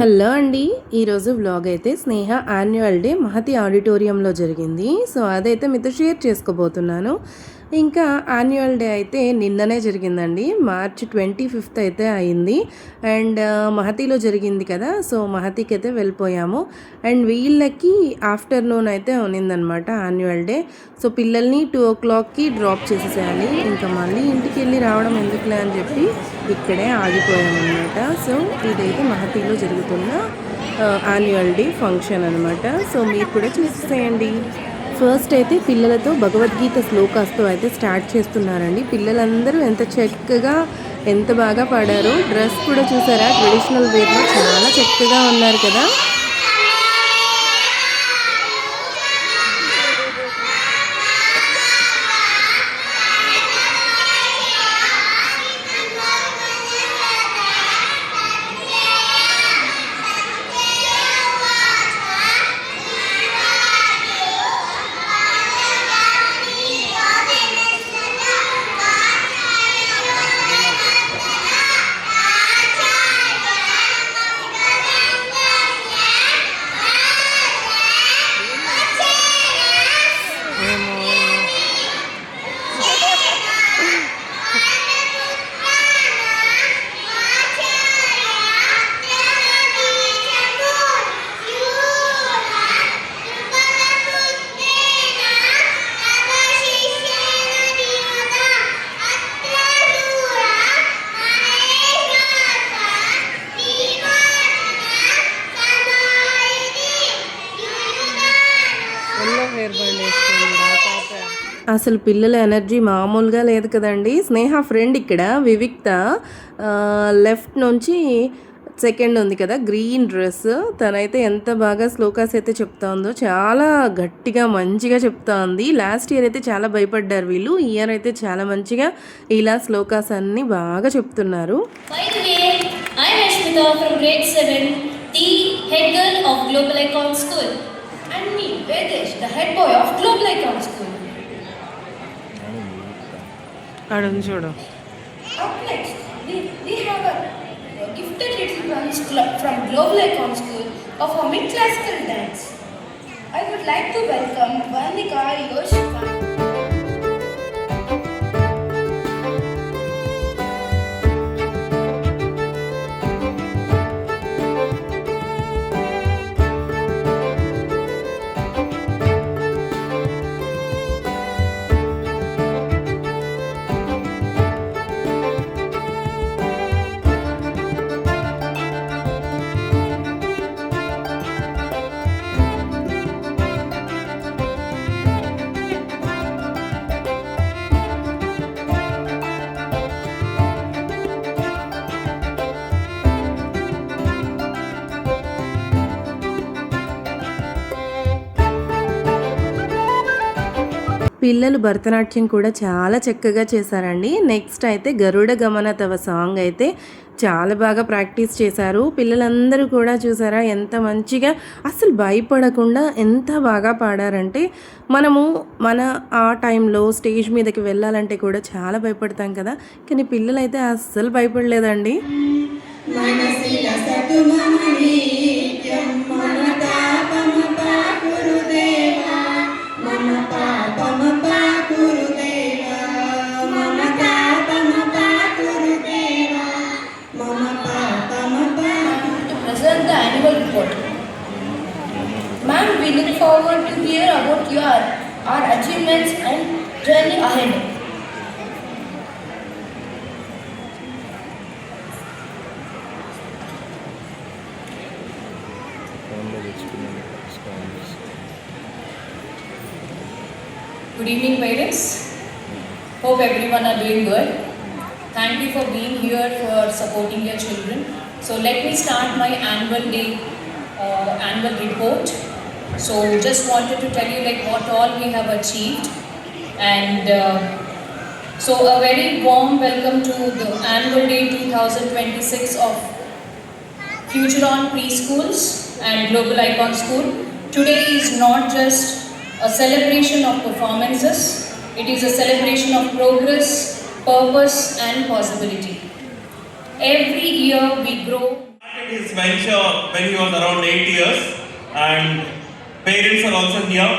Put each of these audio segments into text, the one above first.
Hello అండి. ఈరోజు vlog అయితే స్నేహ యాన్యువల్ డే మహతి ఆడిటోరియంలో జరిగింది. సో అదైతే మీతో షేర్ చేసుకోబోతున్నాను. ఇంకా యాన్యువల్ డే అయితే నిన్ననే జరిగిందండి. మార్చ్ 25th అయితే అయింది. అండ్ మహతిలో జరిగింది కదా, సో మహతికి అయితే వెళ్ళిపోయాము. అండ్ వీళ్ళకి ఆఫ్టర్నూన్ అయితే ఉన్నిందనమాట యాన్యువల్ డే. సో పిల్లల్ని 2 o'clockకి డ్రాప్ చేసేసేయాలి. ఇంకా మళ్ళీ ఇంటికి వెళ్ళి రావడం ఎందుకులే అని చెప్పి ఇక్కడే ఆగిపోయామన్నమాట. సో ఇదైతే మహతిలో జరుగుతున్న యాన్యువల్ డే ఫంక్షన్ అనమాట. సో మీరు కూడా చూసేయండి. ఫస్ట్ అయితే పిల్లలతో భగవద్గీత శ్లోకాస్తో అయితే స్టార్ట్ చేస్తున్నారండి. పిల్లలందరూ ఎంత చక్కగా ఎంత బాగా పాడారో. డ్రెస్ కూడా చూసారా, ట్రెడిషనల్ వేర్లో చాలా చక్కగా ఉన్నారు కదా. అసలు పిల్లల ఎనర్జీ మామూలుగా లేదు కదండి. స్నేహ ఫ్రెండ్ ఇక్కడ వివిక్త లెఫ్ట్ నుంచి సెకండ్ ఉంది కదా, గ్రీన్ డ్రెస్, తనైతే ఎంత బాగా శ్లోకాస్ అయితే చెప్తా ఉందో, చాలా గట్టిగా మంచిగా చెప్తా ఉంది. లాస్ట్ ఇయర్ అయితే చాలా భయపడ్డారు వీళ్ళు, ఈ ఇయర్ అయితే చాలా మంచిగా ఇలా శ్లోకాస్ అన్ని బాగా చెప్తున్నారు. అడుగు చూడు. Gifted little ones from Global Icon School performing classical dance. I would like to welcome Vandika Yoshika. పిల్లలు భరతనాట్యం కూడా చాలా చక్కగా చేశారండి. నెక్స్ట్ అయితే గరుడ గమన తవ సాంగ్ అయితే చాలా బాగా ప్రాక్టీస్ చేశారు. పిల్లలందరూ కూడా చూసారా ఎంత మంచిగా, అసలు భయపడకుండా ఎంత బాగా పాడారంటే, మనము ఆ టైంలో స్టేజ్ మీదకి వెళ్ళాలంటే కూడా చాలా భయపడతాం కదా, కానీ పిల్లలైతే అస్సలు భయపడలేదండి. Ma'am, we look forward to hear about our achievements and journey ahead. Good evening, parents. Hope everyone are doing good. Thank you for being here, for supporting your children. So let me start my annual report. So just wanted to tell you like what all we have achieved, and so a very warm welcome to the annual day 2026 of Futuron Preschools and Global Icon School. Today is not just a celebration of performances, it is a celebration of progress, purpose and possibility. Every year we grow. his venture when he was around 8 years, and parents are also here.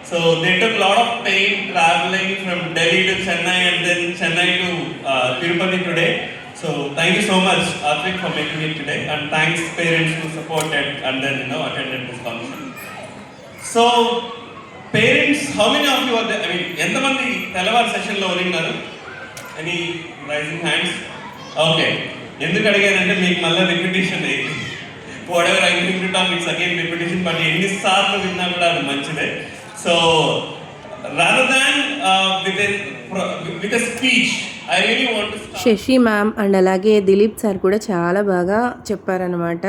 So they took a lot of pain traveling from Delhi to Chennai and then Chennai to Tirupati today. So thank you so much, Atvik, for making it today, and thanks parents who supported and then attended this function. So parents, how many of you are there? I mean, ఎంతమంది తెల్లవారు సెషన్లో ఉన్నారు? Any rising hands? Okay. ఎందుకు అడిగానంటే మీకు మళ్ళీ repetition అయ్యింది. Whatever I think to talk it's again repetition, but ఎన్నిసార్లు విన్నా కూడా అది మంచిదే. So rather than with a speech I really want to Shashi ma'am and అలాగే దిలీప్ సార్ కూడా చాలా బాగా చెప్పారనమాట.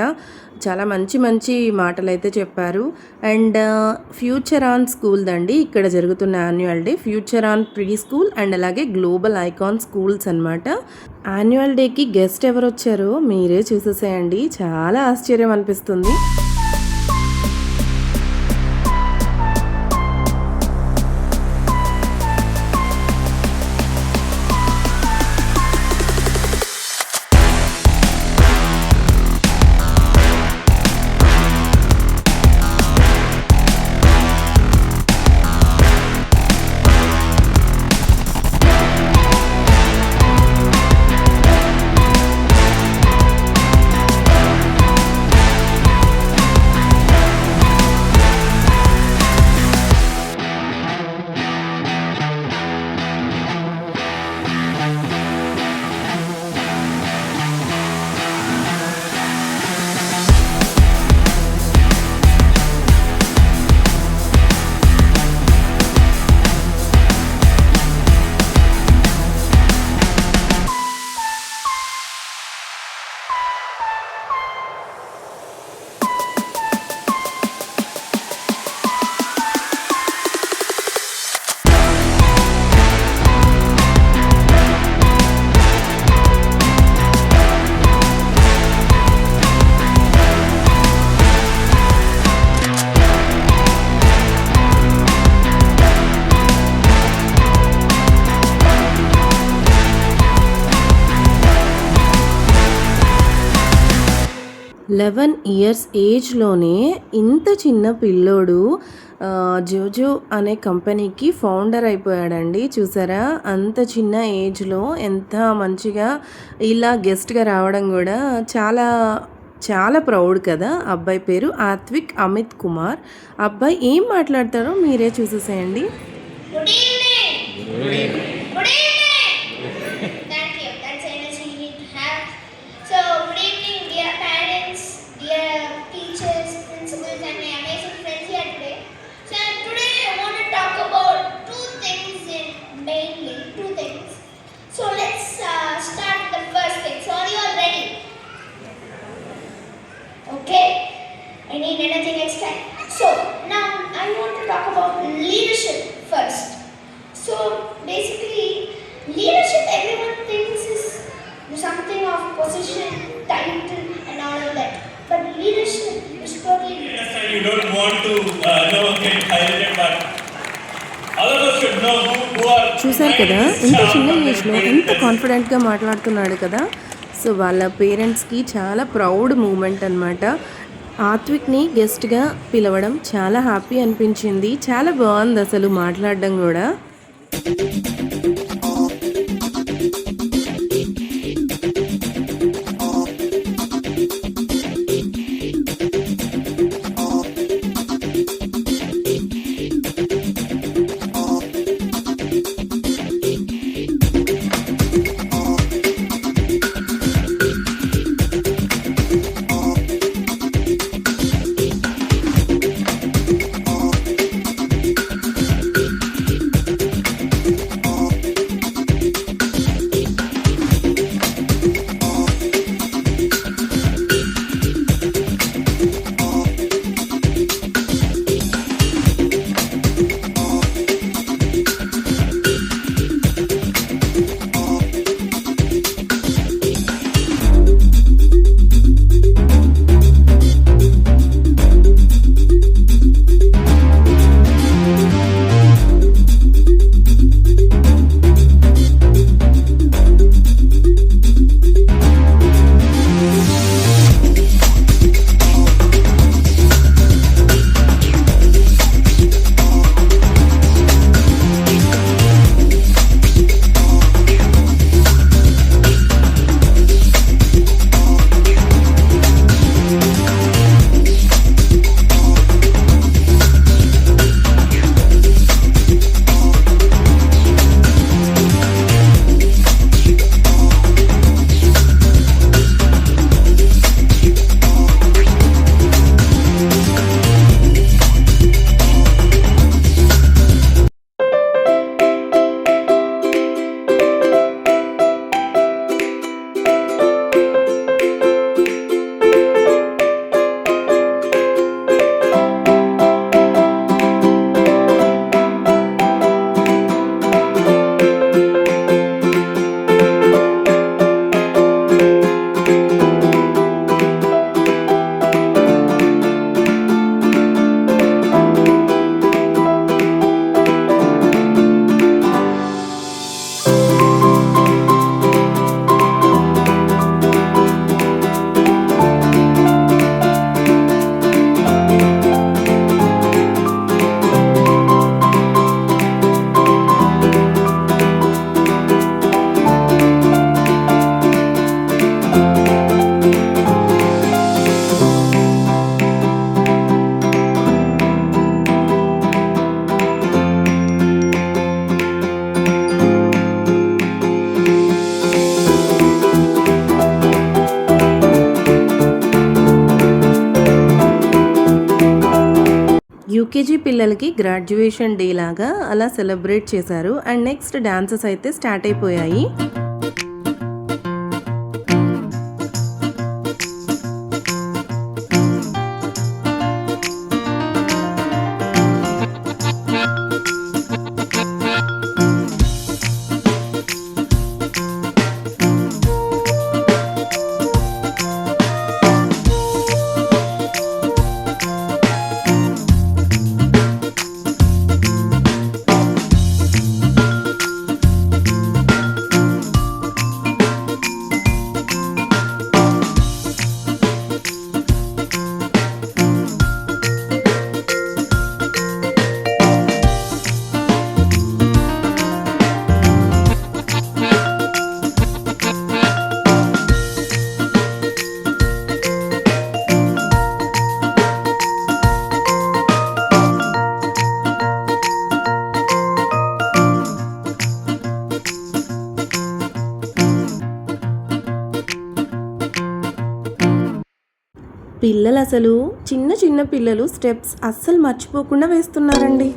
చాలా మంచి మంచి మాటలు అయితే చెప్పారు. అండ్ ఫ్యూచర్ ఆన్ స్కూల్ దండి ఇక్కడ జరుగుతున్న annual day, future on pre school and అలాగే గ్లోబల్ ఐకాన్ స్కూల్స్ అనమాట. యాన్యువల్ డేకి గెస్ట్ ఎవరు వచ్చారో మీరే చూసేసేయండి, చాలా ఆశ్చర్యం అనిపిస్తుంది. లెవెన్ ఇయర్స్ ఏజ్లోనే ఇంత చిన్న పిల్లోడు జోజో అనే కంపెనీకి ఫౌండర్ అయిపోయాడండి. చూసారా, అంత చిన్న ఏజ్లో ఎంత మంచిగా ఇలా గెస్ట్గా రావడం కూడా చాలా చాలా ప్రౌడ్ కదా. అబ్బాయి పేరు ఆత్విక్ అమిత్ కుమార్. అబ్బాయి ఏం మాట్లాడతారో మీరే చూసేసేయండి. Good evening. Good evening. Good evening. Thank you. That's the energy you need to have. So, good evening, dear parents, dear teachers, principals, and my amazing friends here today. So, today I want to talk about two things mainly. Two things. So, let's start with the first thing. So, are you all ready? Okay. I need anything extra. So, now I want to talk about leadership first. So basically, leadership everyone thinks is something of position, title and all of that. But leadership is totally different. you don't want to get highlighted, but all of us should know who are చూసారు కదా, ఇంత చిన్న ఏజ్లో ఎంత కాన్ఫిడెంట్గా మాట్లాడుతున్నాడు కదా. So వాళ్ళ పేరెంట్స్కి చాలా ప్రౌడ్ మూమెంట్ అనమాట. ఆత్విక్ని గెస్ట్గా పిలవడం చాలా హ్యాపీ అనిపించింది. చాలా బాగుంది అసలు మాట్లాడడం కూడా. యూకేజీ పిల్లలకి గ్రాడ్యుయేషన్ డే లాగా అలా సెలబ్రేట్ చేశారు. అండ్ నెక్స్ట్ డాన్సెస్ అయితే స్టార్ట్ అయిపోయాయి. పిల్లలు అసలు చిన్న చిన్న పిల్లలు స్టెప్స్ అస్సలు మర్చిపోకుండా వేస్తున్నారండి.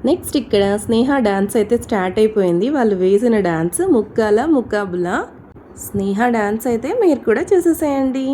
నెక్స్ట్ ఇక్కడ స్నేహ డాన్స్ అయితే స్టార్ట్ అయిపోయింది. వాళ్ళు వేసిన డాన్స్ ముక్కాల ముక్కాబులా. స్నేహ డాన్స్ అయితే మీరు కూడా చూసేసేయండి.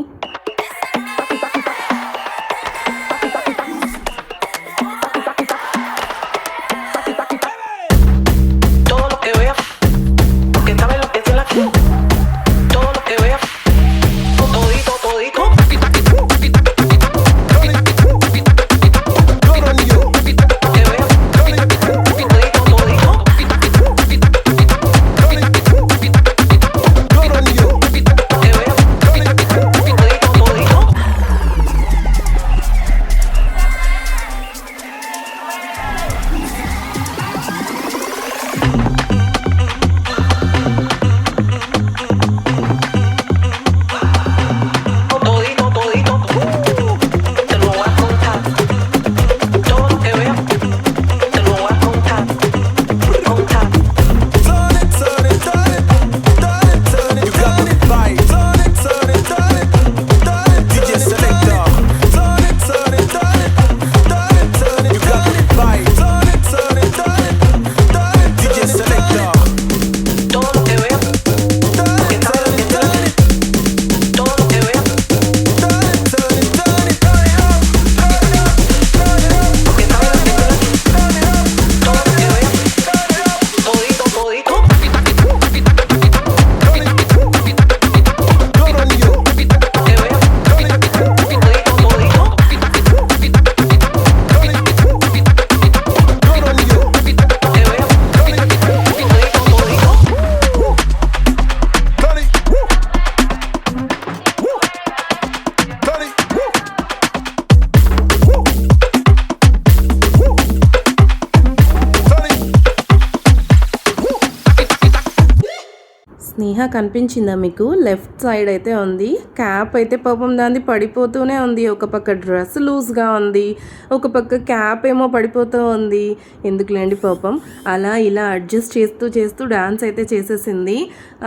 స్నేహ కనిపించిందా మీకు? లెఫ్ట్ సైడ్ అయితే ఉంది. క్యాప్ అయితే పాపం దాన్ని పడిపోతూనే ఉంది. ఒక పక్క డ్రెస్ లూజ్గా ఉంది, ఒక పక్క క్యాప్ ఏమో పడిపోతూ ఉంది. ఎందుకులేండి పాపం. అలా ఇలా అడ్జస్ట్ చేస్తూ చేస్తూ డాన్స్ అయితే చేసేసింది.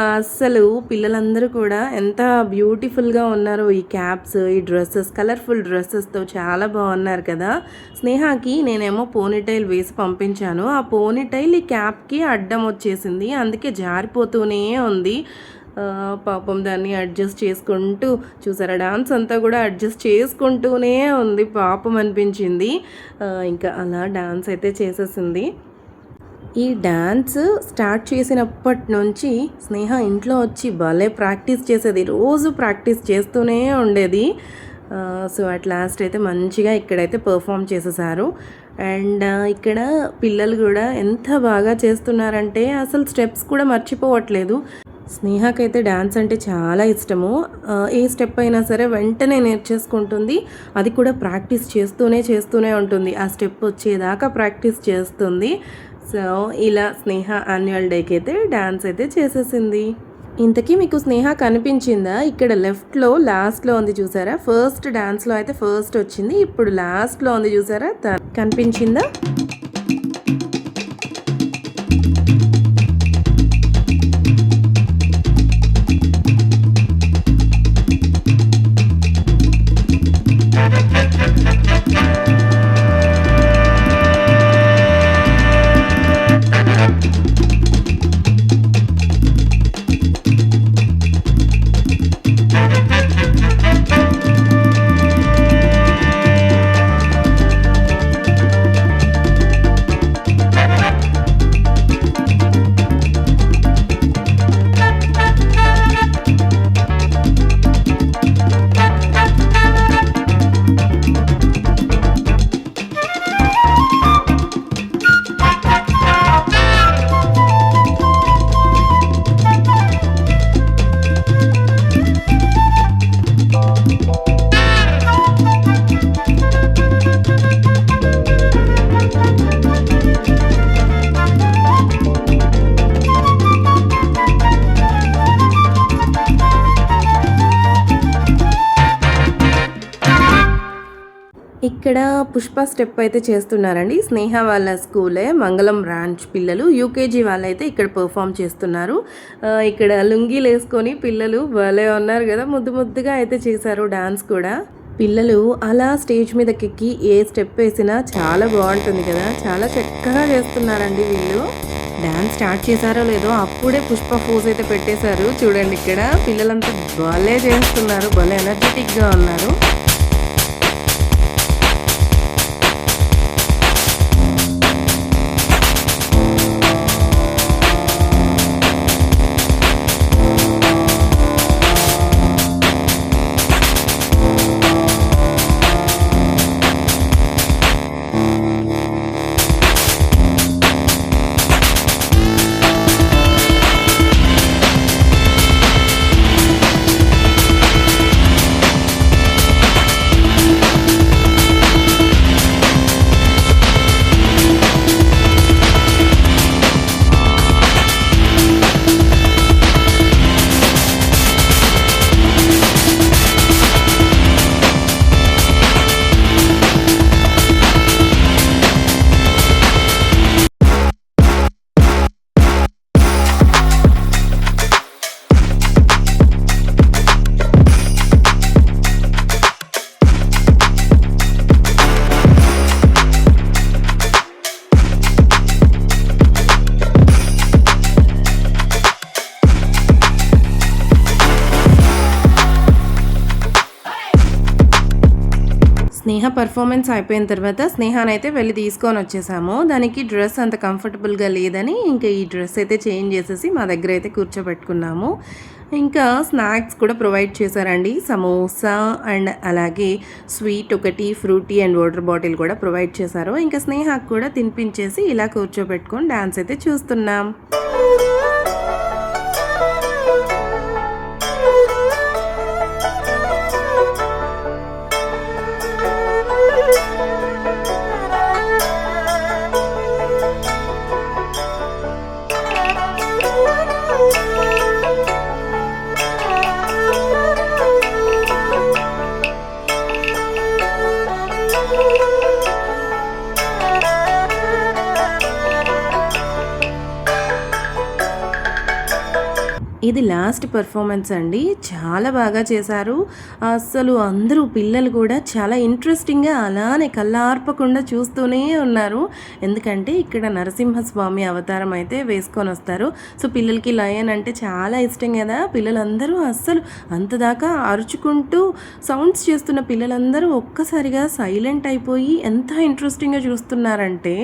అస్సలు పిల్లలందరూ కూడా ఎంత బ్యూటిఫుల్గా ఉన్నారో ఈ క్యాప్స్, ఈ డ్రెస్సెస్, కలర్ఫుల్ డ్రెస్సెస్తో చాలా బాగున్నారు కదా. స్నేహకి నేనేమో పోనీటైల్ వేసి పంపించాను. ఆ పోనీటైల్ ఈ క్యాప్కి అడ్డం వచ్చేసింది, అందుకే జారిపోతూనే ఉంది. పాపం దాన్ని అడ్జస్ట్ చేసుకుంటూ చూసారా, డాన్స్ అంతా కూడా అడ్జస్ట్ చేసుకుంటూనే ఉంది. పాపం అనిపించింది. ఇంకా అలా డాన్స్ అయితే చేసేసింది. ఈ డాన్స్ స్టార్ట్ చేసినప్పటి నుంచి స్నేహ ఇంట్లో వచ్చి భలే ప్రాక్టీస్ చేసేది. రోజు ప్రాక్టీస్ చేస్తూనే ఉండేది. సో అట్ లాస్ట్ అయితే మంచిగా ఇక్కడైతే పర్ఫామ్ చేసేసారు. అండ్ ఇక్కడ పిల్లలు కూడా ఎంత బాగా చేస్తున్నారంటే అసలు స్టెప్స్ కూడా మర్చిపోవట్లేదు. స్నేహకైతే డ్యాన్స్ అంటే చాలా ఇష్టము. ఏ స్టెప్ అయినా సరే వెంటనే నేర్చేసుకుంటుంది. అది కూడా ప్రాక్టీస్ చేస్తూనే ఉంటుంది. ఆ స్టెప్ వచ్చేదాకా ప్రాక్టీస్ చేస్తుంది. సో ఇలా స్నేహ యాన్యువల్ డేకి అయితే డ్యాన్స్ అయితే చేసేసింది. ఇంతకీ మీకు స్నేహ కనిపించిందా? ఇక్కడ లెఫ్ట్లో లాస్ట్లో ఉంది చూసారా, ఫస్ట్ డాన్స్లో అయితే ఫస్ట్ వచ్చింది, ఇప్పుడు లాస్ట్లో ఉంది చూసారా, కనిపించిందా? ఇక్కడ పుష్ప స్టెప్ అయితే చేస్తున్నారండి. స్నేహ వాళ్ళ స్కూలే, మంగళం బ్రాంచ్ పిల్లలు, యూకేజీ వాళ్ళైతే ఇక్కడ పర్ఫామ్ చేస్తున్నారు. ఇక్కడ లుంగీలు వేసుకొని పిల్లలు భలే ఉన్నారు కదా, ముద్దు ముద్దుగా అయితే చేశారు డాన్స్ కూడా. పిల్లలు అలా స్టేజ్ మీదకి ఎక్కి ఏ స్టెప్ వేసినా చాలా బాగుంటుంది కదా, చాలా చక్కగా చేస్తున్నారండి వీళ్ళు. డాన్స్ స్టార్ట్ చేశారో లేదో అప్పుడే పుష్ప పోజ్ అయితే పెట్టేశారు. చూడండి ఇక్కడ పిల్లలంతా భలే చేస్తున్నారు, భలే ఎనర్జెటిక్గా ఉన్నారు. స్నేహ పర్ఫార్మెన్స్ అయిపోయిన తర్వాత స్నేహానైతే వెళ్ళి తీసుకొని వచ్చేసాము. దానికి డ్రెస్ అంత కంఫర్టబుల్గా లేదని ఇంకా ఈ డ్రెస్ అయితే చేంజ్ చేసేసి మా దగ్గర అయితే కూర్చోబెట్టుకున్నాము. ఇంకా స్నాక్స్ కూడా ప్రొవైడ్ చేశారండి. సమోసా అండ్ అలాగే స్వీట్ ఒకటి, ఫ్రూటీ అండ్ వాటర్ బాటిల్ కూడా ప్రొవైడ్ చేశారు. ఇంకా స్నేహకు కూడా తినిపించేసి ఇలా కూర్చోబెట్టుకొని డాన్స్ అయితే చూస్తున్నాం. ఇది లాస్ట్ పెర్ఫార్మెన్స్ అండి. చాలా బాగా చేశారు. అస్సలు అందరూ పిల్లలు కూడా చాలా ఇంట్రెస్టింగ్‌గా అలానే కళ్ళార్పకుండా చూస్తూనే ఉన్నారు. ఎందుకంటే ఇక్కడ నరసింహస్వామి అవతారం అయితే వేసుకొనొస్తారు. సో పిల్లలకి లయన్ అంటే చాలా ఇష్టం కదా! పిల్లలందరూ అస్సలు అంతదాకా అరుచుకుంటూ సౌండ్స్ చేస్తున్న పిల్లలందరూ ఒక్కసారిగా సైలెంట్ అయిపోయి ఎంత ఇంట్రెస్టింగ్‌గా చూస్తున్నారంటే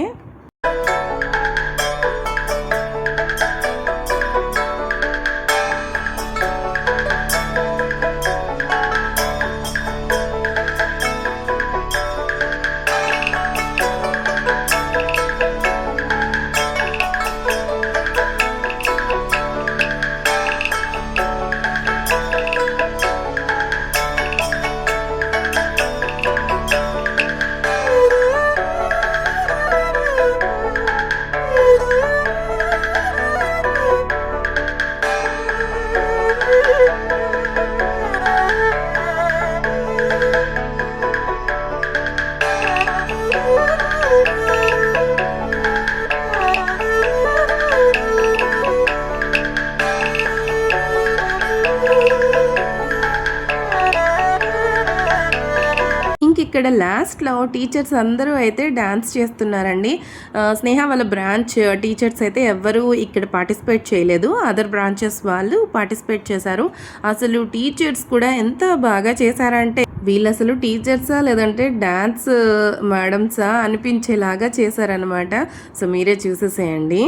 ఇక్కడ లాస్ట్‌లో టీచర్స్ అందరూ అయితే డాన్స్ చేస్తున్నారండి. స్నేహ వాళ్ళ బ్రాంచ్ టీచర్స్ అయితే ఎవ్వరూ ఇక్కడ పార్టిసిపేట్ చేయలేదు. అదర్ బ్రాంచెస్ వాళ్ళు పార్టిసిపేట్ చేశారు. అసలు టీచర్స్ కూడా ఎంత బాగా చేశారంటే వీళ్ళు అసలు టీచర్సా లేదంటే డాన్స్ మేడమ్సా అనిపించేలాగా చేశారనమాట. సో మీరే చూసేసేయండి.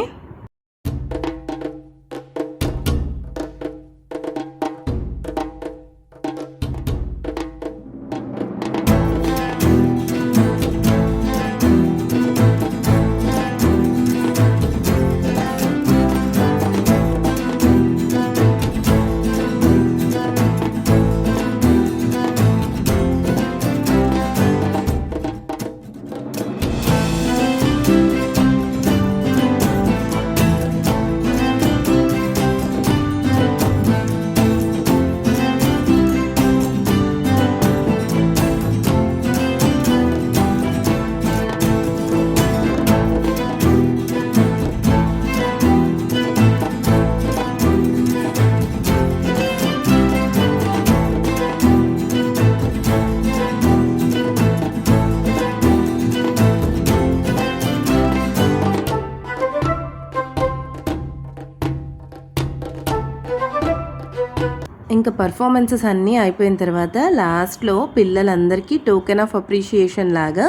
ఇంకా పర్ఫార్మెన్సెస్ అన్నీ అయిపోయిన తర్వాత లాస్ట్లో పిల్లలందరికీ టోకెన్ ఆఫ్ అప్రిషియేషన్ లాగా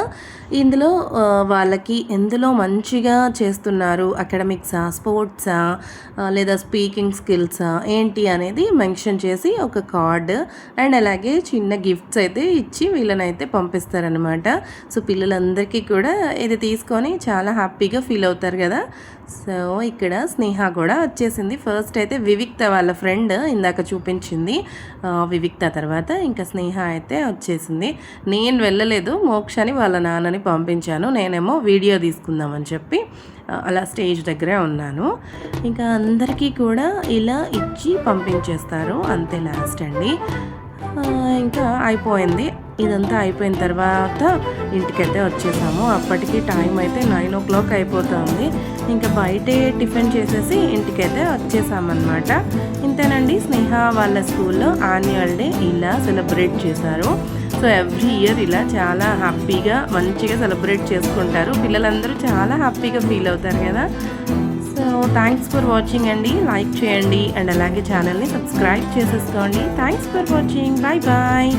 ఇందులో వాళ్ళకి ఎందులో మంచిగా చేస్తున్నారు, అకాడమిక్సా, స్పోర్ట్సా, లేదా స్పీకింగ్ స్కిల్సా ఏంటి అనేది మెన్షన్ చేసి ఒక కార్డ్ అండ్ అలాగే చిన్న గిఫ్ట్స్ అయితే ఇచ్చి వీళ్ళనైతే పంపిస్తారనమాట. సో పిల్లలందరికీ కూడా ఇది తీసుకొని చాలా హ్యాపీగా ఫీల్ అవుతారు కదా. సో ఇక్కడ స్నేహ కూడా వచ్చేసింది. ఫస్ట్ అయితే వివిక్త వాళ్ళ ఫ్రెండ్ ఇందాక చూపించింది వివిక్త, తర్వాత ఇంకా స్నేహ అయితే వచ్చేసింది. నేను వెళ్ళలేదు, మోక్షని వాళ్ళ నాన్నని పంపించాను. నేనేమో వీడియో తీసుకుందామని చెప్పి అలా స్టేజ్ దగ్గరే ఉన్నాను. ఇంకా అందరికీ కూడా ఇలా ఇచ్చి పంపించేస్తారు, అంతే లాస్ట్ అండి. ఇంకా అయిపోయింది. ఇదంతా అయిపోయిన తర్వాత ఇంటికైతే వచ్చేసాము. అప్పటికి టైం అయితే 9 o'clock అయిపోతుంది. ఇంకా బయటే టిఫిన్ చేసేసి ఇంటికైతే వచ్చేసామన్నమాట. ఇంతేనండి, స్నేహ వాళ్ళ స్కూల్లో యాన్యువల్ డే ఇలా సెలబ్రేట్ చేశారు. సో ఎవ్రీ ఇయర్ ఇలా చాలా హ్యాపీగా మంచిగా సెలబ్రేట్ చేసుకుంటారు. పిల్లలందరూ చాలా హ్యాపీగా ఫీల్ అవుతారు కదా. సో థ్యాంక్స్ ఫర్ వాచింగ్ అండి. లైక్ చేయండి అండ్ అలాగే ఛానల్ని సబ్స్క్రైబ్ చేసేసుకోండి. Thanks for watching. Bye bye.